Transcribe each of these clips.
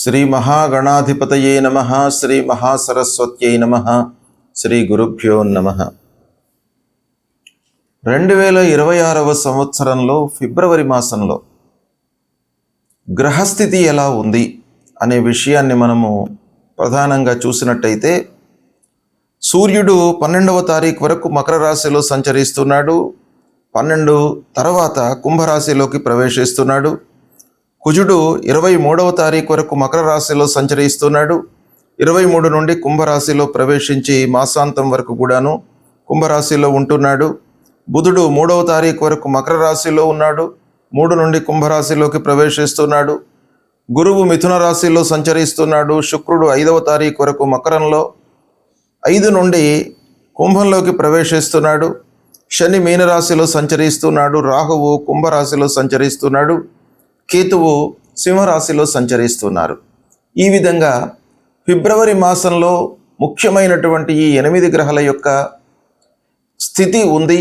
శ్రీ మహాగణాధిపతయే నమః. శ్రీ మహాసరస్వత్యై నమః. శ్రీ గురుభ్యో నమః. 2026వ సంవత్సరంలో ఫిబ్రవరి మాసంలో గ్రహస్థితి ఎలా ఉంది అనే విషయాన్ని మనము ప్రధానంగా చూసినట్టయితే, సూర్యుడు 12వ తారీఖు వరకు మకర రాశిలో సంచరిస్తున్నాడు. 12 తర్వాత కుంభరాశిలోకి ప్రవేశిస్తున్నాడు. కుజుడు 23వ తారీఖు వరకు మకర రాశిలో సంచరిస్తున్నాడు. 23 నుండి కుంభరాశిలో ప్రవేశించి మాసాంతం వరకు కూడాను కుంభరాశిలో ఉంటున్నాడు. బుధుడు 3వ తారీఖు వరకు మకర రాశిలో ఉన్నాడు. 3 నుండి కుంభరాశిలోకి ప్రవేశిస్తున్నాడు. గురువు మిథున రాశిలో సంచరిస్తున్నాడు. శుక్రుడు 5వ తారీఖు వరకు మకరంలో, 5 నుండి కుంభంలోకి ప్రవేశిస్తున్నాడు. శని మీనరాశిలో సంచరిస్తున్నాడు. రాహువు కుంభరాశిలో సంచరిస్తున్నాడు. కేతువు సింహరాశిలో సంచరిస్తున్నారు. ఈ విధంగా ఫిబ్రవరి మాసంలో ముఖ్యమైనటువంటి ఈ 8 గ్రహాల యొక్క స్థితి ఉంది.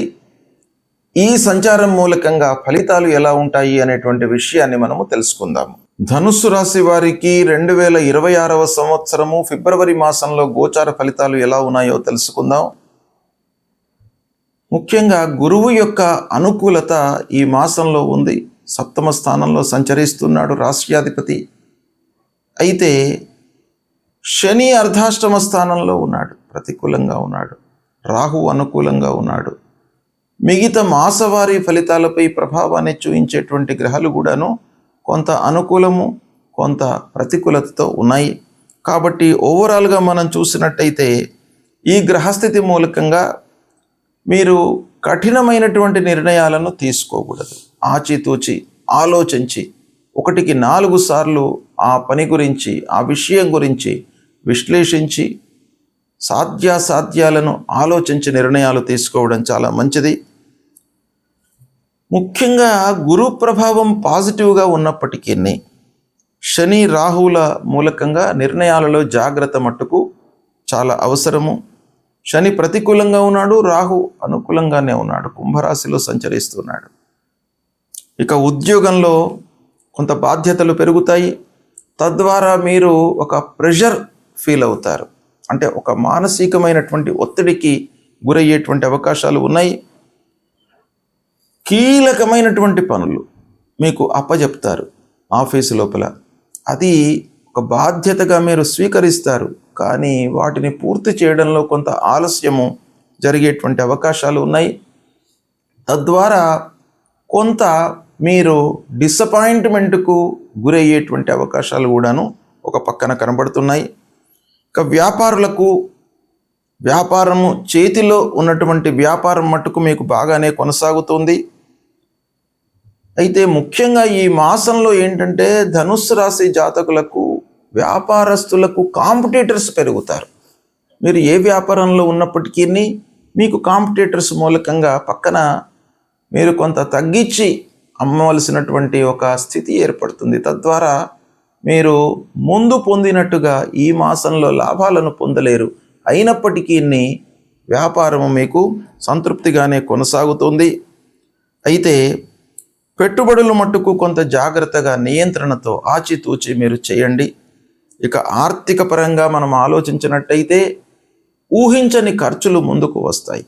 ఈ సంచారం మూలకంగా ఫలితాలు ఎలా ఉంటాయి అనేటువంటి విషయాన్ని మనము తెలుసుకుందాము. ధనుస్సు రాశి వారికి 2026వ సంవత్సరము ఫిబ్రవరి మాసంలో గోచార ఫలితాలు ఎలా ఉన్నాయో తెలుసుకుందాం. ముఖ్యంగా గురువు యొక్క అనుకూలత ఈ మాసంలో ఉంది. 7వ స్థానంలో సంచరిస్తున్నాడు రాశ్యాధిపతి. అయితే శని అర్ధాష్టమ స్థానంలో ఉన్నాడు, ప్రతికూలంగా ఉన్నాడు. రాహు అనుకూలంగా ఉన్నాడు. మిగతా మాసవారీ ఫలితాలపై ప్రభావాన్ని చూపించేటువంటి గ్రహాలు కూడాను కొంత అనుకూలము, కొంత ప్రతికూలతతో ఉన్నాయి. కాబట్టి ఓవరాల్గా మనం చూసినట్టయితే ఈ గ్రహస్థితి మూలకంగా మీరు కఠినమైనటువంటి నిర్ణయాలను తీసుకోకూడదు. ఆచితూచి ఆలోచించి 1కి 4 సార్లు ఆ పని గురించి, ఆ విషయం గురించి విశ్లేషించి సాధ్యాసాధ్యాలను ఆలోచించి నిర్ణయాలు తీసుకోవడం చాలా మంచిది. ముఖ్యంగా గురు ప్రభావం పాజిటివ్గా ఉన్నప్పటికీ శని రాహువుల మూలకంగా నిర్ణయాలలో జాగ్రత్త మట్టుకు చాలా అవసరము. శని ప్రతికూలంగా ఉన్నాడు, రాహు అనుకూలంగానే ఉన్నాడు, కుంభరాశిలో సంచరిస్తున్నాడు. ఇక ఉద్యోగంలో కొంత బాధ్యతలు పెరుగుతాయి. తద్వారా మీరు ఒక ప్రెషర్ ఫీల్ అవుతారు. అంటే ఒక మానసికమైనటువంటి ఒత్తిడికి గురయ్యేటువంటి అవకాశాలు ఉన్నాయి. కీలకమైనటువంటి పనులు మీకు అప్పజెప్తారు ఆఫీసు లోపల. అది ఒక బాధ్యతగా మీరు స్వీకరిస్తారు. కానీ వాటిని పూర్తి చేయడంలో కొంత ఆలస్యము జరిగేటువంటి అవకాశాలు ఉన్నాయి. తద్వారా కొంత మీరు డిసప్పాయింట్మెంట్కు గురయ్యేటువంటి అవకాశాలు కూడాను ఒక పక్కన కనబడుతున్నాయి. ఇక వ్యాపారులకు వ్యాపారము చేతిలో ఉన్నటువంటి వ్యాపారం మట్టుకు మీకు బాగానే కొనసాగుతుంది. అయితే ముఖ్యంగా ఈ మాసంలో ఏంటంటే ధనుస్సు రాశి జాతకులకు, వ్యాపారస్తులకు కాంపిటీటర్స్ పెరుగుతారు. మీరు ఏ వ్యాపారంలో ఉన్నప్పటికీ మీకు కాంపిటీటర్స్ మూలకంగా పక్కన మీరు కొంత తగ్గించి అమ్మవలసినటువంటి ఒక స్థితి ఏర్పడుతుంది. తద్వారా మీరు ముందు పొందినట్టుగా ఈ మాసంలో లాభాలను పొందలేరు. అయినప్పటికీ వ్యాపారము మీకు సంతృప్తిగానే కొనసాగుతుంది. అయితే పెట్టుబడుల మట్టుకు కొంత జాగ్రత్తగా, నియంత్రణతో ఆచితూచి మీరు చేయండి. ఇక ఆర్థిక పరంగా మనం ఆలోచించినట్టయితే ఊహించని ఖర్చులు ముందుకు వస్తాయి.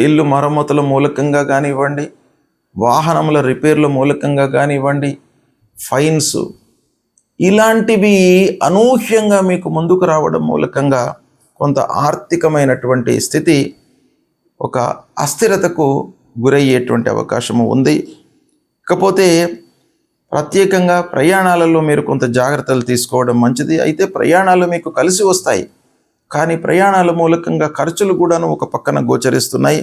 ఇల్లు మరమ్మతుల మూలకంగా కానివ్వండి, వాహనముల రిపేర్ల మూలకంగా కానివ్వండి, ఫైన్స్ ఇలాంటివి అనూహ్యంగా మీకు ముందుకు రావడం మూలకంగా కొంత ఆర్థికమైనటువంటి స్థితి ఒక అస్థిరతకు గురయ్యేటువంటి అవకాశము ఉంది. ఇకపోతే ప్రత్యేకంగా ప్రయాణాలలో మీరు కొంత జాగ్రత్తలు తీసుకోవడం మంచిది. అయితే ప్రయాణాలు మీకు కలిసి వస్తాయి, కానీ ప్రయాణాల మూలకంగా ఖర్చులు కూడాను ఒక పక్కన గోచరిస్తున్నాయి.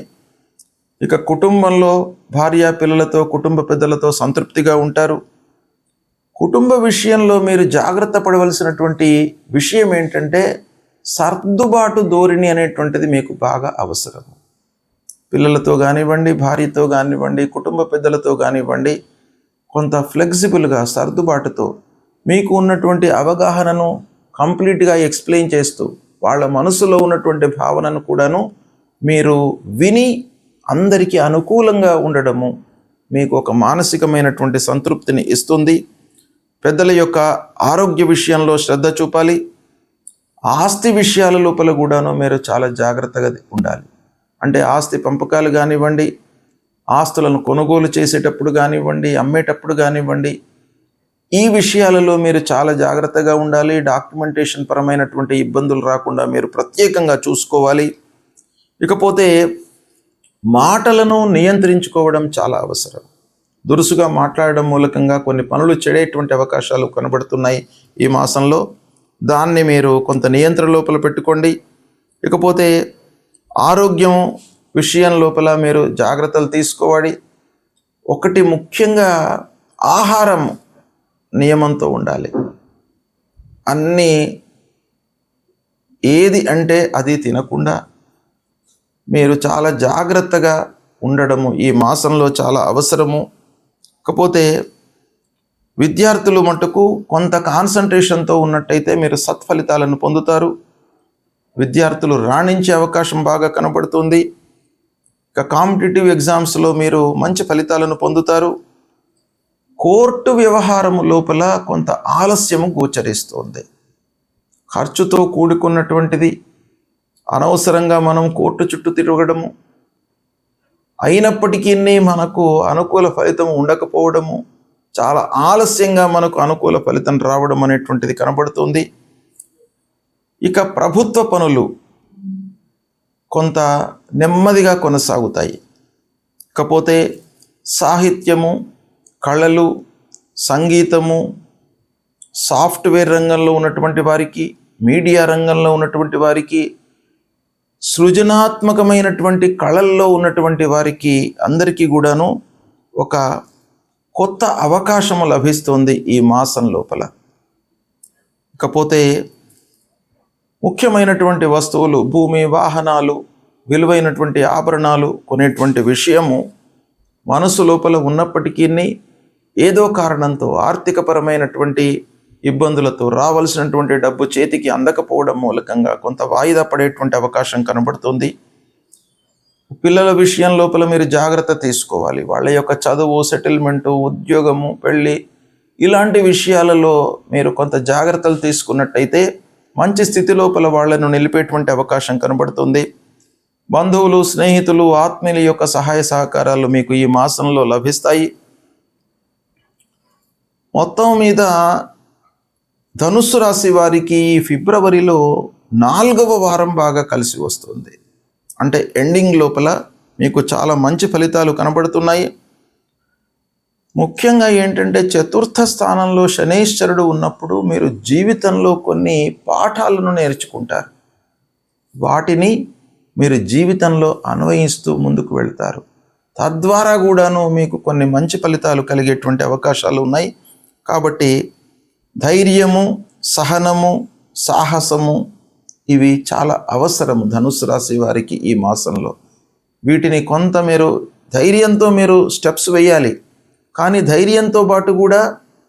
ఇక కుటుంబంలో భార్య పిల్లలతో, కుటుంబ పెద్దలతో సంతృప్తిగా ఉంటారు. కుటుంబ విషయంలో మీరు జాగ్రత్త పడవలసినటువంటి విషయం ఏంటంటే సర్దుబాటు ధోరణి అనేటువంటిది మీకు బాగా అవసరం. పిల్లలతో కానివ్వండి, భార్యతో కానివ్వండి, కుటుంబ పెద్దలతో కానివ్వండి, కొంత ఫ్లెక్సిబుల్గా, సర్దుబాటుతో మీకు ఉన్నటువంటి అవగాహనను కంప్లీట్గా ఎక్స్ప్లెయిన్ చేస్తూ వాళ్ళ మనసులో ఉన్నటువంటి భావనను కూడాను మీరు విని అందరికీ అనుకూలంగా ఉండడము మీకు ఒక మానసికమైనటువంటి సంతృప్తిని ఇస్తుంది. పెద్దల యొక్క ఆరోగ్య విషయంలో శ్రద్ధ చూపాలి. ఆస్తి విషయాల లోపల కూడాను మీరు చాలా జాగ్రత్తగా ఉండాలి. అంటే ఆస్తి పంపకాలు కానివ్వండి, ఆస్తులను కొనుగోలు చేసేటప్పుడు కానివ్వండి, అమ్మేటప్పుడు కానివ్వండి, ఈ విషయాలలో మీరు చాలా జాగ్రత్తగా ఉండాలి. డాక్యుమెంటేషన్ పరమైనటువంటి ఇబ్బందులు రాకుండా మీరు ప్రత్యేకంగా చూసుకోవాలి. ఇకపోతే మాటలను నియంత్రించుకోవడం చాలా అవసరం. దురుసుగా మాట్లాడడం మూలకంగా కొన్ని పనులు చెడేటువంటి అవకాశాలు కనబడుతున్నాయి ఈ మాసంలో. దాన్ని మీరు కొంత నియంత్రణ లోపల పెట్టుకోండి. ఇకపోతే ఆరోగ్యం విషయం లోపల మీరు జాగ్రత్తలు తీసుకోవాలి. ఒకటి ముఖ్యంగా ఆహారం నియమంతో ఉండాలి. అన్నీ ఏది అంటే అది తినకుండా మీరు చాలా జాగ్రత్తగా ఉండడము ఈ మాసంలో చాలా అవసరము. కాకపోతే విద్యార్థులు మటుకు కొంత కాన్సన్ట్రేషన్తో ఉన్నట్టయితే మీరు సత్ఫలితాలను పొందుతారు. విద్యార్థులు రాణించే అవకాశం బాగా కనబడుతుంది. ఇక కాంపిటేటివ్ ఎగ్జామ్స్లో మీరు మంచి ఫలితాలను పొందుతారు. కోర్టు వ్యవహారము లోపల కొంత ఆలస్యము గోచరిస్తోంది. ఖర్చుతో కూడుకున్నటువంటిది. అనవసరంగా మనం కోర్టు చుట్టూ తిరగడము, అయినప్పటికీ మనకు అనుకూల ఫలితం ఉండకపోవడము, చాలా ఆలస్యంగా మనకు అనుకూల ఫలితం రావడం అనేటువంటిది కనబడుతుంది. ఇక ప్రభుత్వ పనులు కొంత నెమ్మదిగా కొనసాగుతాయి. ఇకపోతే సాహిత్యము, కళలు, సంగీతము, సాఫ్ట్వేర్ రంగంలో ఉన్నటువంటి వారికి, మీడియా రంగంలో ఉన్నటువంటి వారికి, సృజనాత్మకమైనటువంటి కళల్లో ఉన్నటువంటి వారికి అందరికీ కూడాను ఒక కొత్త అవకాశము లభిస్తుంది ఈ మాసం లోపల. ఇకపోతే ముఖ్యమైనటువంటి వస్తువులు, భూమి, వాహనాలు, విలువైనటువంటి ఆభరణాలు కొనేటువంటి విషయము మనసు లోపల ఉన్నప్పటికీ ఏదో కారణంతో ఆర్థికపరమైనటువంటి ఇబ్బందులతో రావాల్సినటువంటి డబ్బు చేతికి అందకపోవడం మూలకంగా కొంత వాయిదా పడేటువంటి అవకాశం కనబడుతుంది. పిల్లల విషయం లోపల మీరు జాగ్రత్త తీసుకోవాలి. వాళ్ళ యొక్క చదువు, సెటిల్మెంటు, ఉద్యోగము, పెళ్ళి ఇలాంటి విషయాలలో మీరు కొంత జాగ్రత్తలు తీసుకున్నట్టయితే మంచి స్థితి లోపల వాళ్ళను నిలిపేటువంటి అవకాశం కనబడుతుంది. బంధువులు, స్నేహితులు, ఆత్మీయుల యొక్క సహాయ సహకారాలు మీకు ఈ మాసంలో లభిస్తాయి. మొత్తం మీద ధనుస్సు రాశి వారికి ఫిబ్రవరిలో 4వ వారం బాగా కలిసి వస్తుంది. అంటే ఎండింగ్ లోపల మీకు చాలా మంచి ఫలితాలు కనబడుతున్నాయి. ముఖ్యంగా ఏంటంటే చతుర్థ స్థానంలో శనైశ్వరుడు ఉన్నప్పుడు మీరు జీవితంలో కొన్ని పాఠాలను నేర్చుకుంటారు. వాటిని మీరు జీవితంలో అన్వయిస్తూ ముందుకు వెళ్తారు. తద్వారా కూడాను మీకు కొన్ని మంచి ఫలితాలు కలిగేటువంటి అవకాశాలు ఉన్నాయి. కాబట్టి ధైర్యము, సహనము, సాహసము ఇవి చాలా అవసరము ధనుస్సు రాశి వారికి ఈ మాసంలో. వీటిని కొంత మీరు ధైర్యంతో మీరు స్టెప్స్ వేయాలి. కానీ ధైర్యంతో పాటు కూడా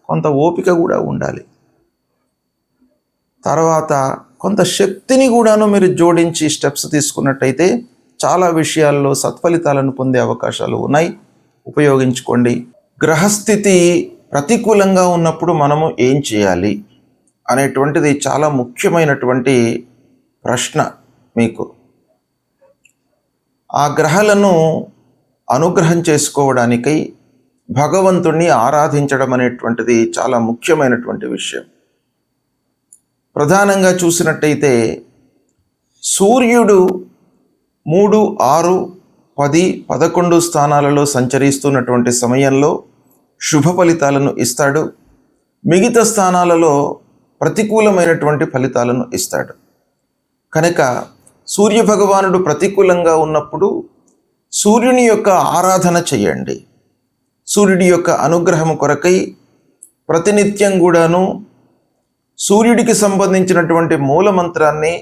కొంత ఓపిక కూడా ఉండాలి. తర్వాత కొంత శక్తిని కూడాను మీరు జోడించి స్టెప్స్ తీసుకున్నట్టయితే చాలా విషయాల్లో సత్ఫలితాలను పొందే అవకాశాలు ఉన్నాయి. ఉపయోగించుకోండి. గ్రహస్థితి ప్రతికూలంగా ఉన్నప్పుడు మనము ఏం చేయాలి అనేటువంటిది చాలా ముఖ్యమైనటువంటి ప్రశ్న మీకు. ఆ గ్రహాలను అనుగ్రహం చేసుకోవడానికై భగవంతుణ్ణి ఆరాధించడం అనేటువంటిది చాలా ముఖ్యమైనటువంటి విషయం. ప్రధానంగా చూసినట్టయితే సూర్యుడు 3, 6, 10, 11 స్థానాలలో సంచరిస్తున్నటువంటి సమయంలో శుభ ఫలితాలను ఇస్తాడు. మిగతా స్థానాలలో ప్రతికూలమైనటువంటి ఫలితాలను ఇస్తాడు. కనుక సూర్యభగవానుడు ప్రతికూలంగా ఉన్నప్పుడు సూర్యుని యొక్క ఆరాధన చేయండి. సూర్యుడి యొక్క అనుగ్రహం కొరకై ప్రతినిత్యం కూడాను సూర్యుడికి సంబంధించినటువంటి మూలమంత్రాన్ని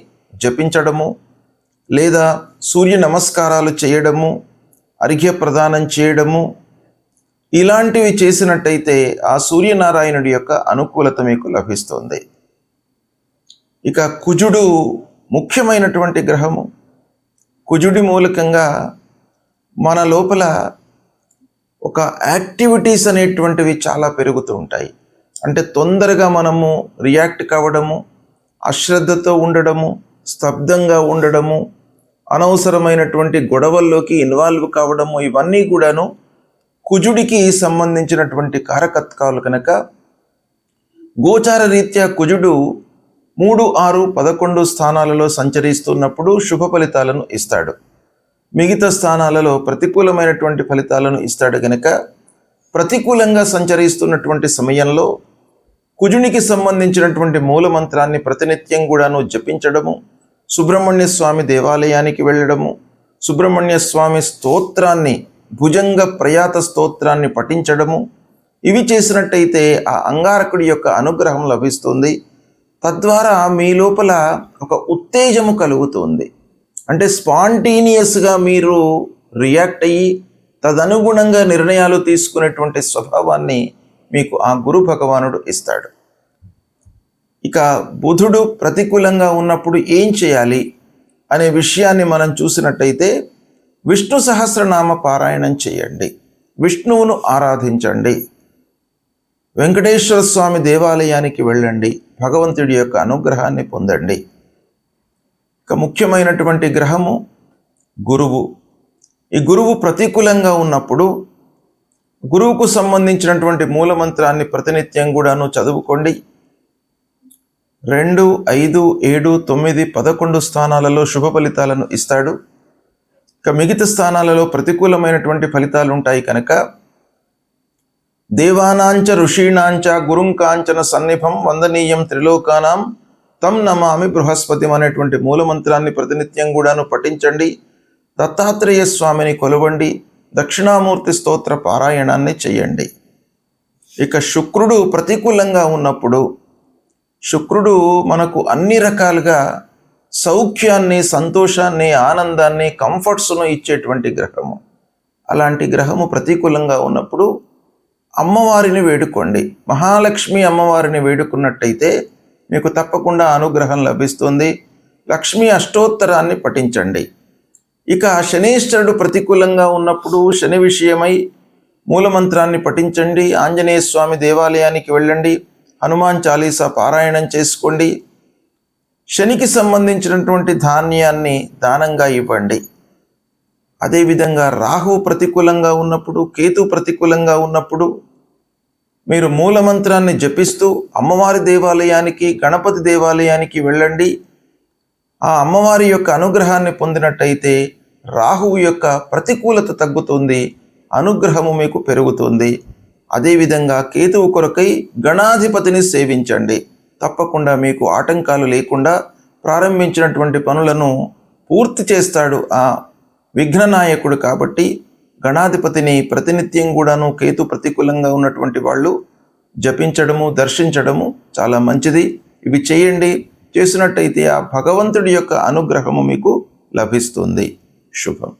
జపించడము, లేదా సూర్య నమస్కారాలు చేయడము, అర్ఘ్య ప్రదానం చేయడము, ఇలాంటివి చేసినట్టయితే ఆ సూర్యనారాయణుడి యొక్క అనుకూలత మీకు లభిస్తుంది. ఇక కుజుడు ముఖ్యమైనటువంటి గ్రహము. కుజుడి మూలకంగా మన లోపల ఒక యాక్టివిటీస్ అనేటువంటివి చాలా పెరుగుతూ ఉంటాయి. అంటే తొందరగా మనము రియాక్ట్ కావడము, అశ్రద్ధతో ఉండడము, స్తబ్దంగా ఉండడము, అనవసరమైనటువంటి గొడవల్లోకి ఇన్వాల్వ్ కావడము, ఇవన్నీ కూడాను కుజుడికి సంబంధించినటువంటి కారకత్వాలు కనుక గోచార రీత్యా కుజుడు 3, 6, 11 స్థానాలలో సంచరిస్తున్నప్పుడు శుభ ఫలితాలను ఇస్తాడు. మిగతా స్థానాలలో ప్రతికూలమైనటువంటి ఫలితాలను ఇస్తాడు గనక ప్రతికూలంగా సంచరిస్తున్నటువంటి సమయంలో కుజునికి సంబంధించినటువంటి మూలమంత్రాన్ని ప్రతినిత్యం కూడాను జపించడము, సుబ్రహ్మణ్య స్వామి దేవాలయానికి వెళ్ళడము, సుబ్రహ్మణ్య స్వామి స్తోత్రాన్ని, భుజంగ ప్రయాత స్తోత్రాన్ని పఠించడము, ఇవి చేసినట్టయితే ఆ అంగారకుడి యొక్క అనుగ్రహం లభిస్తుంది. తద్వారా మీ లోపల ఒక ఉత్తేజము కలుగుతుంది. అంటే స్పాంటేనియస్గా మీరు రియాక్ట్ అయ్యి తదనుగుణంగా నిర్ణయాలు తీసుకునేటువంటి స్వభావాన్ని మీకు ఆ గురు భగవానుడు ఇస్తాడు. ఇక బుధుడు ప్రతికూలంగా ఉన్నప్పుడు ఏం చేయాలి అనే విషయాన్ని మనం చూసినట్టయితే విష్ణు సహస్రనామ పారాయణం చేయండి, విష్ణువును ఆరాధించండి, వెంకటేశ్వర స్వామి దేవాలయానికి వెళ్ళండి, భగవంతుడి యొక్క అనుగ్రహాన్ని పొందండి. ఇక ముఖ్యమైనటువంటి గ్రహము గురువు. ఈ గురువు ప్రతికూలంగా ఉన్నప్పుడు గురువుకు సంబంధించినటువంటి మూలమంత్రాన్ని ప్రతినిత్యం కూడాను చదువుకోండి. 2, 5, 7, 9, 11 స్థానాలలో శుభ ఫలితాలను ఇస్తాడు. ఇక మిగతా స్థానాలలో ప్రతికూలమైనటువంటి ఫలితాలు ఉంటాయి కనుక దేవానాంచ ఋషీణాంచ గురుం కాంచన సన్నిభం వందనీయం త్రిలోకానాం తం నమామి బృహస్పతిం అనేటువంటి మూలమంత్రాన్ని ప్రతినిత్యం కూడాను పఠించండి. దత్తాత్రేయ స్వామిని కొలవండి, దక్షిణామూర్తి స్తోత్ర పారాయణాన్ని చేయండి. ఇక శుక్రుడు ప్రతికూలంగా ఉన్నప్పుడు శుక్రుడు మనకు అన్ని రకాలుగా సౌఖ్యాన్ని, సంతోషాన్ని, ఆనందాన్ని, కంఫర్ట్స్ను ఇచ్చేటువంటి గ్రహము. అలాంటి గ్రహము ప్రతికూలంగా ఉన్నప్పుడు అమ్మవారిని వేడుకోండి. మహాలక్ష్మి అమ్మవారిని వేడుకున్నట్టయితే మీకు తప్పకుండా అనుగ్రహం లభిస్తుంది. లక్ష్మీ అష్టోత్తరాన్ని పఠించండి. ఇక శనీశ్వరుడు ప్రతికూలంగా ఉన్నప్పుడు శని విషయమై మూలమంత్రాన్ని పఠించండి, ఆంజనేయ స్వామి దేవాలయానికి వెళ్ళండి, హనుమాన్ చాలీసా పారాయణం చేసుకోండి, శనికి సంబంధించినటువంటి ధాన్యాన్ని దానంగా ఇవ్వండి. అదేవిధంగా రాహు ప్రతికూలంగా ఉన్నప్పుడు, కేతు ప్రతికూలంగా ఉన్నప్పుడు మీరు మూలమంత్రాన్ని జపిస్తూ అమ్మవారి దేవాలయానికి, గణపతి దేవాలయానికి వెళ్ళండి. ఆ అమ్మవారి యొక్క అనుగ్రహాన్ని పొందినట్టయితే రాహువు యొక్క ప్రతికూలత తగ్గుతుంది, అనుగ్రహము మీకు పెరుగుతుంది. అదేవిధంగా కేతువు కొరకై గణాధిపతిని సేవించండి. తప్పకుండా మీకు ఆటంకాలు లేకుండా ప్రారంభించినటువంటి పనులను పూర్తి చేస్తాడు ఆ విఘ్ననాయకుడు. కాబట్టి గణాధిపతిని ప్రతినిత్యం కూడాను కేతు ప్రతికూలంగా ఉన్నటువంటి వాళ్ళు జపించడము, దర్శించడము చాలా మంచిది. ఇవి చేయండి. చేసినట్టయితే ఆ భగవంతుడి యొక్క అనుగ్రహము మీకు లభిస్తుంది. శుభం.